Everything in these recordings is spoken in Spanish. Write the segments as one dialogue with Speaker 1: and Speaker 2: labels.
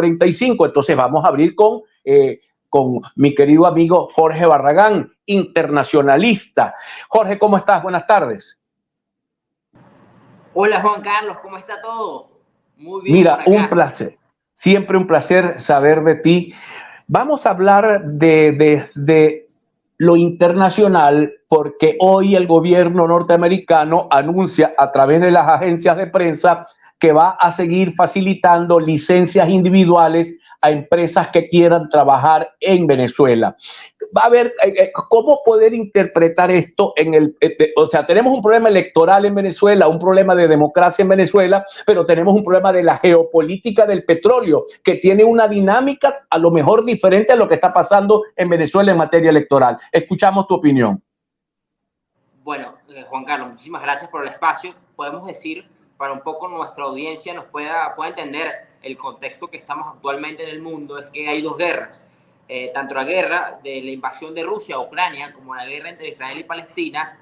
Speaker 1: 45. Entonces vamos a abrir con mi querido amigo Jorge Barragán, internacionalista. Jorge, ¿cómo estás? Buenas tardes.
Speaker 2: Hola Juan Carlos, ¿cómo está todo? Muy bien por
Speaker 1: Mira,
Speaker 2: acá.
Speaker 1: un placer, siempre un placer saber de ti. Vamos a hablar de lo internacional porque hoy el gobierno norteamericano anuncia a través de las agencias de prensa que va a seguir facilitando licencias individuales a empresas que quieran trabajar en Venezuela. Va a ver cómo poder interpretar esto o sea, tenemos un problema electoral en Venezuela, un problema de democracia en Venezuela, pero tenemos un problema de la geopolítica del petróleo, que tiene una dinámica a lo mejor diferente a lo que está pasando en Venezuela en materia electoral. Escuchamos tu opinión.
Speaker 2: Bueno, Juan Carlos, muchísimas gracias por el espacio. Podemos decir, para un poco nuestra audiencia pueda entender el contexto que estamos actualmente en el mundo, es que hay dos guerras. Tanto la guerra de la invasión de Rusia a Ucrania como la guerra entre Israel y Palestina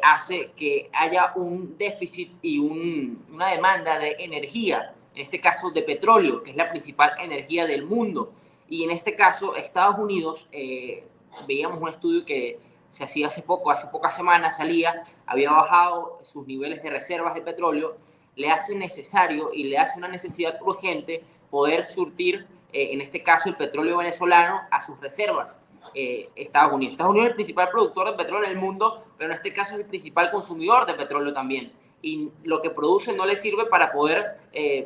Speaker 2: hace que haya un déficit y una demanda de energía, en este caso de petróleo, que es la principal energía del mundo. Y en este caso, Estados Unidos, veíamos un estudio que se hacía hace pocas semanas salía, había bajado sus niveles de reservas de petróleo, le hace necesario y le hace una necesidad urgente poder surtir, en este caso, el petróleo venezolano a sus reservas. Estados Unidos. Estados Unidos es el principal productor de petróleo en el mundo, pero en este caso es el principal consumidor de petróleo también. Y lo que produce no le sirve para poder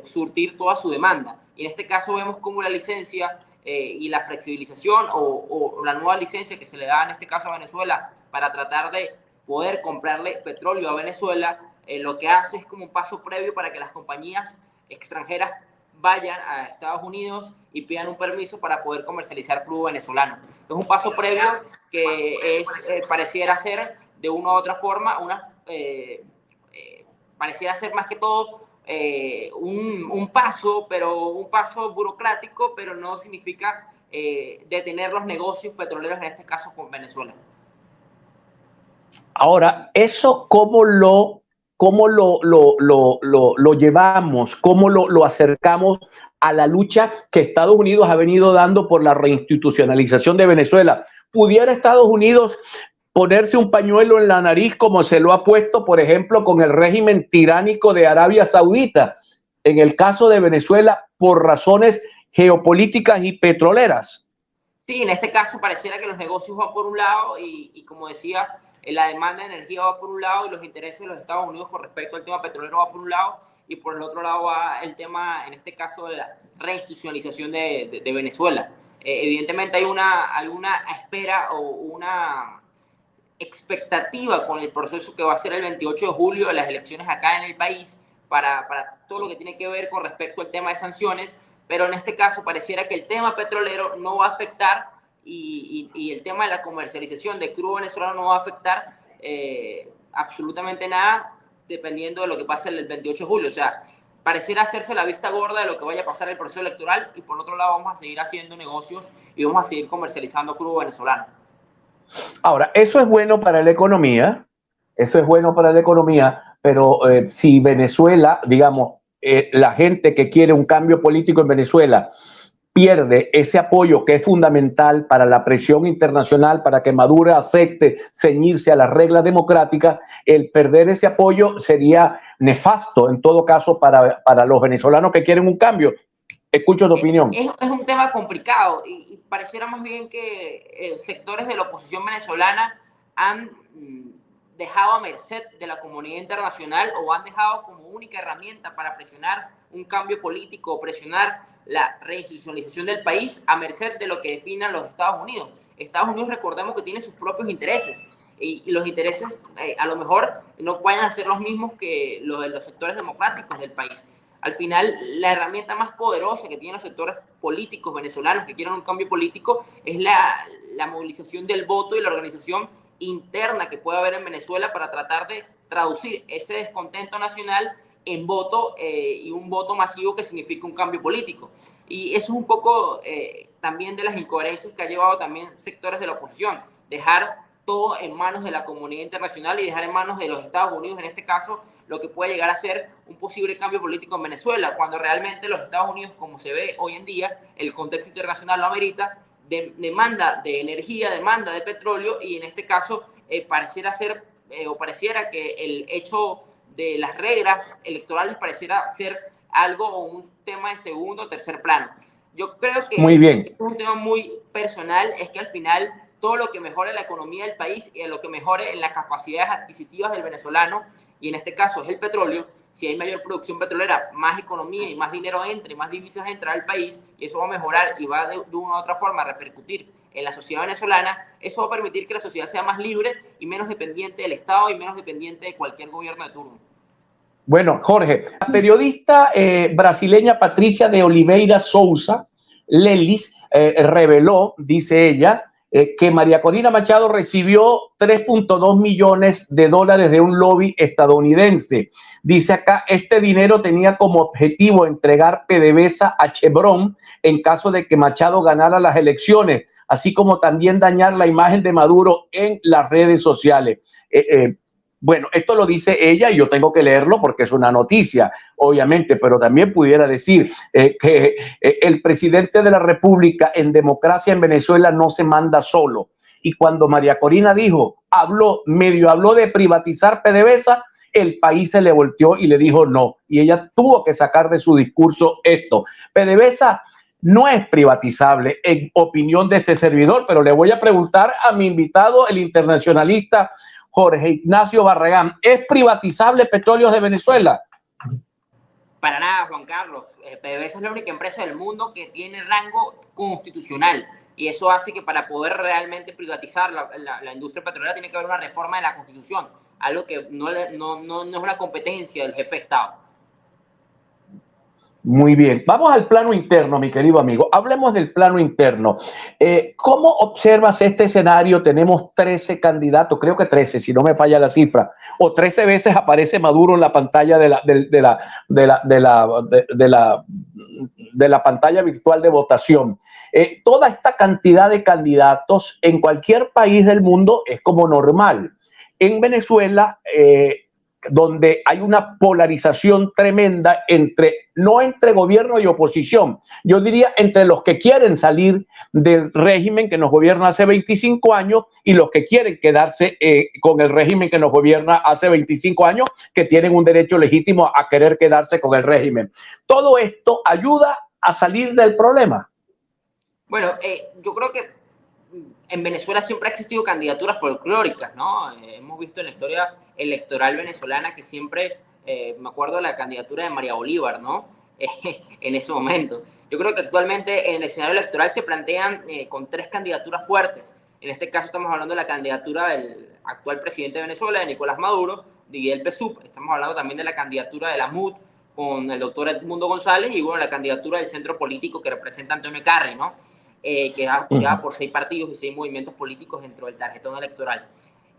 Speaker 2: surtir toda su demanda. Y en este caso vemos como la licencia y la flexibilización o la nueva licencia que se le da en este caso a Venezuela para tratar de poder comprarle petróleo a Venezuela, lo que hace es como un paso previo para que las compañías extranjeras vayan a Estados Unidos y pidan un permiso para poder comercializar crudo venezolano. Es un paso previo que pareciera ser de una u otra forma, pareciera ser más que todo un paso, pero un paso burocrático, pero no significa detener los negocios petroleros, en este caso con Venezuela.
Speaker 1: Ahora, eso cómo lo llevamos, cómo lo acercamos a la lucha que Estados Unidos ha venido dando por la reinstitucionalización de Venezuela. ¿Pudiera Estados Unidos ponerse un pañuelo en la nariz como se lo ha puesto, por ejemplo, con el régimen tiránico de Arabia Saudita, en el caso de Venezuela, por razones geopolíticas y petroleras?
Speaker 2: Sí, en este caso pareciera que los negocios van por un lado y como decía, la demanda de energía va por un lado y los intereses de los Estados Unidos con respecto al tema petrolero va por un lado y por el otro lado va el tema, en este caso, de la reinstitucionalización de Venezuela. Evidentemente hay una espera o una expectativa con el proceso que va a ser el 28 de julio de las elecciones acá en el país para todo lo que tiene que ver con respecto al tema de sanciones, pero en este caso pareciera que el tema petrolero no va a afectar y el tema de la comercialización de crudo venezolano no va a afectar absolutamente nada dependiendo de lo que pase el 28 de julio. O sea, pareciera hacerse la vista gorda de lo que vaya a pasar en el proceso electoral y por otro lado vamos a seguir haciendo negocios y vamos a seguir comercializando crudo venezolano.
Speaker 1: Ahora, eso es bueno para la economía, pero si Venezuela, digamos, la gente que quiere un cambio político en Venezuela pierde ese apoyo que es fundamental para la presión internacional, para que Maduro acepte ceñirse a las reglas democráticas, el perder ese apoyo sería nefasto en todo caso para los venezolanos que quieren un cambio. Escucho tu opinión.
Speaker 2: Es un tema complicado y pareciera más bien que sectores de la oposición venezolana han dejado a merced de la comunidad internacional o han dejado como única herramienta para presionar un cambio político o presionar la reinstitucionalización del país a merced de lo que definan los Estados Unidos. Estados Unidos, recordemos que tiene sus propios intereses y los intereses a lo mejor no pueden ser los mismos que los de los sectores democráticos del país. Al final, la herramienta más poderosa que tienen los sectores políticos venezolanos que quieren un cambio político es la movilización del voto y la organización interna que puede haber en Venezuela para tratar de traducir ese descontento nacional en voto y un voto masivo que significa un cambio político. Y eso es un poco también de las incoherencias que ha llevado también sectores de la oposición, dejar todo en manos de la comunidad internacional y dejar en manos de los Estados Unidos, en este caso, lo que puede llegar a ser un posible cambio político en Venezuela, cuando realmente los Estados Unidos, como se ve hoy en día, el contexto internacional lo amerita, demanda de energía, demanda de petróleo, y en este caso pareciera ser, o pareciera que el hecho de las reglas electorales pareciera ser algo o un tema de segundo o tercer plano. Yo creo que
Speaker 1: Muy bien.
Speaker 2: es un tema muy personal, es que al final todo lo que mejore la economía del país y lo que mejore en las capacidades adquisitivas del venezolano, y en este caso es el petróleo, si hay mayor producción petrolera, más economía y más dinero entra y más divisas entra al país, y eso va a mejorar y va de una u otra forma a repercutir en la sociedad venezolana. Eso va a permitir que la sociedad sea más libre y menos dependiente del Estado y menos dependiente de cualquier gobierno de turno.
Speaker 1: Bueno, Jorge, la periodista brasileña Patricia de Oliveira Souza Lelis reveló, dice ella, que María Corina Machado recibió 3.2 millones de dólares de un lobby estadounidense. Dice acá, este dinero tenía como objetivo entregar PDVSA a Chevron en caso de que Machado ganara las elecciones, así como también dañar la imagen de Maduro en las redes sociales. Bueno, esto lo dice ella y yo tengo que leerlo porque es una noticia, obviamente, pero también pudiera decir que el presidente de la República en democracia en Venezuela no se manda solo. Y cuando María Corina dijo, medio habló de privatizar PDVSA, el país se le volteó y le dijo no. Y ella tuvo que sacar de su discurso esto. PDVSA no es privatizable, en opinión de este servidor, pero le voy a preguntar a mi invitado, el internacionalista Jorge Ignacio Barragán, ¿es privatizable Petróleos de Venezuela?
Speaker 2: Para nada, Juan Carlos. PDVSA es la única empresa del mundo que tiene rango constitucional, y eso hace que para poder realmente privatizar la industria petrolera tiene que haber una reforma de la Constitución, algo que no es una competencia del jefe de Estado.
Speaker 1: Muy bien, vamos al plano interno, mi querido amigo. Hablemos del plano interno. ¿Cómo observas este escenario? Tenemos 13 candidatos, creo que 13, si no me falla la cifra, o 13 veces aparece Maduro en la pantalla de la pantalla virtual de votación. Toda esta cantidad de candidatos en cualquier país del mundo es como normal. En Venezuela, donde hay una polarización tremenda no entre gobierno y oposición, yo diría entre los que quieren salir del régimen que nos gobierna hace 25 años y los que quieren quedarse con el régimen que nos gobierna hace 25 años, que tienen un derecho legítimo a querer quedarse con el régimen. Todo esto ayuda a salir del problema.
Speaker 2: Bueno, yo creo que en Venezuela siempre ha existido candidaturas folclóricas, ¿no? Hemos visto en la historia electoral venezolana que siempre, me acuerdo de la candidatura de María Bolívar, ¿no? En ese momento. Yo creo que actualmente en el escenario electoral se plantean con 3 candidaturas fuertes. En este caso estamos hablando de la candidatura del actual presidente de Venezuela, de Nicolás Maduro, de Guidel Pesub. Estamos hablando también de la candidatura de la MUD con el doctor Edmundo González, y bueno, la candidatura del centro político que representa Antonio Carri, ¿no? Que es apoyada por 6 partidos y 6 movimientos políticos dentro del tarjetón electoral.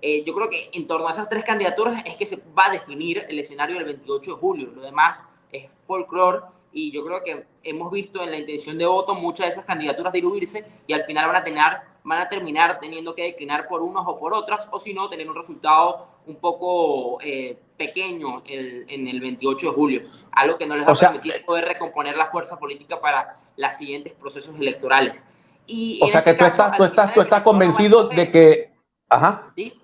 Speaker 2: Yo creo que en torno a esas 3 candidaturas es que se va a definir el escenario del 28 de julio. Lo demás es folclore, y yo creo que hemos visto en la intención de voto muchas de esas candidaturas diluirse, y al final van a terminar teniendo que declinar por unos o por otras, o si no, tener un resultado un poco pequeño en el 28 de julio, algo que no les va a permitir poder recomponer la fuerza política para los siguientes procesos electorales. Y
Speaker 1: o sea que tú estás convencido de que... Ajá.
Speaker 2: ¿Sí?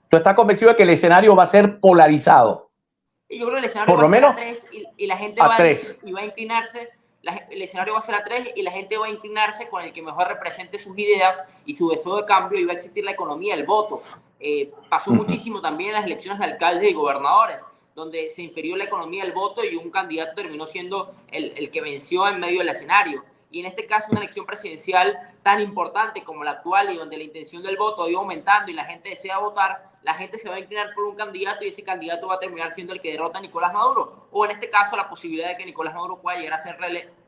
Speaker 1: Tú estás convencido de que el escenario va a ser polarizado.
Speaker 2: Y yo creo que el escenario va a ser a 3 y la gente va a inclinarse. El escenario va a ser a 3 y la gente va a inclinarse con el que mejor represente sus ideas y su deseo de cambio, y va a existir la economía del voto. Pasó muchísimo también en las elecciones de alcaldes y gobernadores, donde se infirió la economía del voto y un candidato terminó siendo el que venció en medio del escenario. Y en este caso, una elección presidencial tan importante como la actual, y donde la intención del voto iba aumentando y la gente desea votar, la gente se va a inclinar por un candidato, y ese candidato va a terminar siendo el que derrota a Nicolás Maduro, o en este caso la posibilidad de que Nicolás Maduro pueda llegar a ser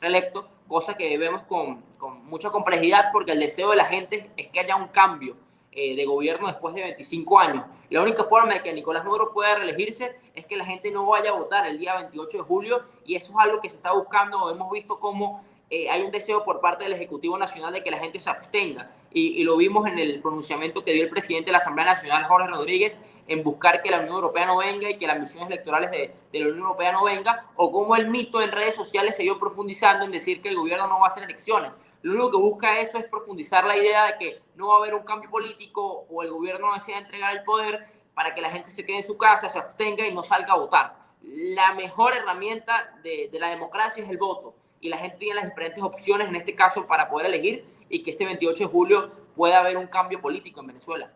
Speaker 2: reelecto, cosa que vemos con mucha complejidad, porque el deseo de la gente es que haya un cambio de gobierno después de 25 años. La única forma de que Nicolás Maduro pueda reelegirse es que la gente no vaya a votar el día 28 de julio, y eso es algo que se está buscando. Hemos visto cómo hay un deseo por parte del Ejecutivo Nacional de que la gente se abstenga. Y lo vimos en el pronunciamiento que dio el presidente de la Asamblea Nacional, Jorge Rodríguez, en buscar que la Unión Europea no venga y que las misiones electorales de la Unión Europea no venga, o como el mito en redes sociales se dio profundizando en decir que el gobierno no va a hacer elecciones. Lo único que busca eso es profundizar la idea de que no va a haber un cambio político o el gobierno no desea entregar el poder para que la gente se quede en su casa, se abstenga y no salga a votar. La mejor herramienta de la democracia es el voto, y la gente tiene las diferentes opciones en este caso para poder elegir, y que este 28 de julio pueda haber un cambio político en Venezuela.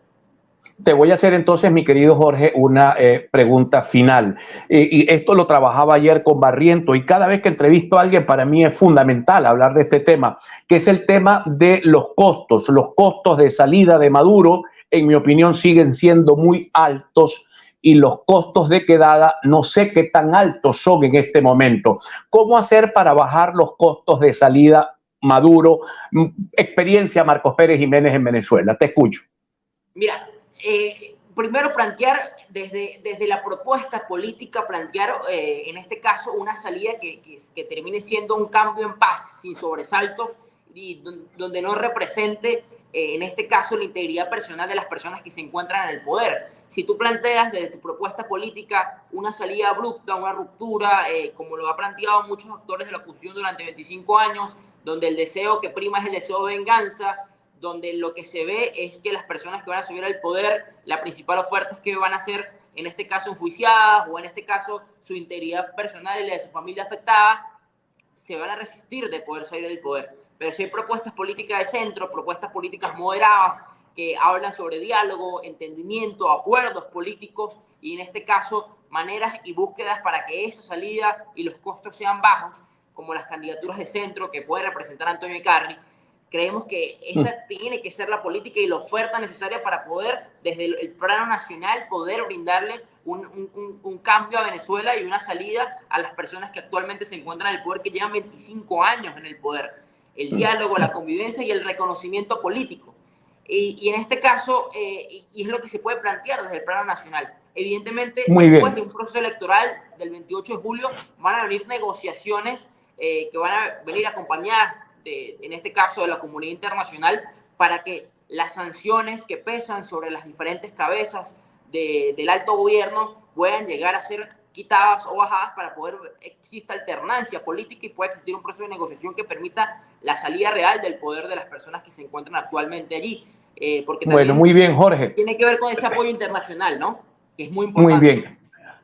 Speaker 1: Te voy a hacer entonces, mi querido Jorge, una pregunta final. Y esto lo trabajaba ayer con Barriento, y cada vez que entrevisto a alguien, para mí es fundamental hablar de este tema, que es el tema de los costos. Los costos de salida de Maduro, en mi opinión, siguen siendo muy altos, y los costos de quedada no sé qué tan altos son en este momento. ¿Cómo hacer para bajar los costos de salida Maduro? Experiencia Marcos Pérez Jiménez en Venezuela. Te escucho.
Speaker 2: Mira, primero plantear desde la propuesta política, plantear en este caso una salida que termine siendo un cambio en paz, sin sobresaltos, y donde no represente en este caso la integridad personal de las personas que se encuentran en el poder. Si tú planteas desde tu propuesta política una salida abrupta, una ruptura, como lo ha planteado muchos actores de la oposición durante 25 años, donde el deseo que prima es el deseo de venganza, donde lo que se ve es que las personas que van a subir al poder, la principal oferta es que van a ser, en este caso, enjuiciadas, o en este caso, su integridad personal y la de su familia afectada, se van a resistir de poder salir del poder. Pero si hay propuestas políticas de centro, propuestas políticas moderadas, que hablan sobre diálogo, entendimiento, acuerdos políticos, y en este caso, maneras y búsquedas para que esa salida y los costos sean bajos, como las candidaturas de centro que puede representar Antonio Icarri, creemos que esa tiene que ser la política y la oferta necesaria para poder, desde el plano nacional, poder brindarle un cambio a Venezuela y una salida a las personas que actualmente se encuentran en el poder, que llevan 25 años en el poder. El diálogo, la convivencia y el reconocimiento político. Y en este caso, y es lo que se puede plantear desde el plano nacional. Evidentemente, después de un proceso electoral del 28 de julio, van a venir negociaciones que van a venir acompañadas en este caso de la comunidad internacional, para que las sanciones que pesan sobre las diferentes cabezas del alto gobierno puedan llegar a ser quitadas o bajadas, para poder exista alternancia política y pueda existir un proceso de negociación que permita la salida real del poder de las personas que se encuentran actualmente allí. Porque
Speaker 1: bueno, muy bien, Jorge.
Speaker 2: Tiene que ver con ese apoyo internacional, ¿no? Que es muy importante.
Speaker 1: Muy bien.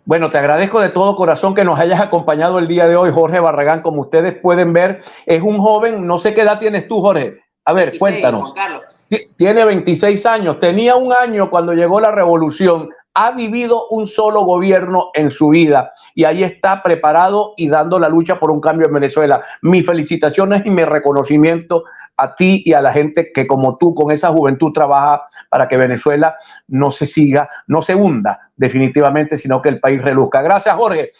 Speaker 1: Bueno, te agradezco de todo corazón que nos hayas acompañado el día de hoy, Jorge Barragán. Como ustedes pueden ver, es un joven, no sé qué edad tienes tú, Jorge. A ver, 26, cuéntanos. Juan Carlos. Tiene 26 años, tenía un año cuando llegó la revolución, ha vivido un solo gobierno en su vida y ahí está preparado y dando la lucha por un cambio en Venezuela. Mis felicitaciones y mi reconocimiento a ti y a la gente que como tú con esa juventud trabaja para que Venezuela no se hunda definitivamente, sino que el país reluzca. Gracias, Jorge.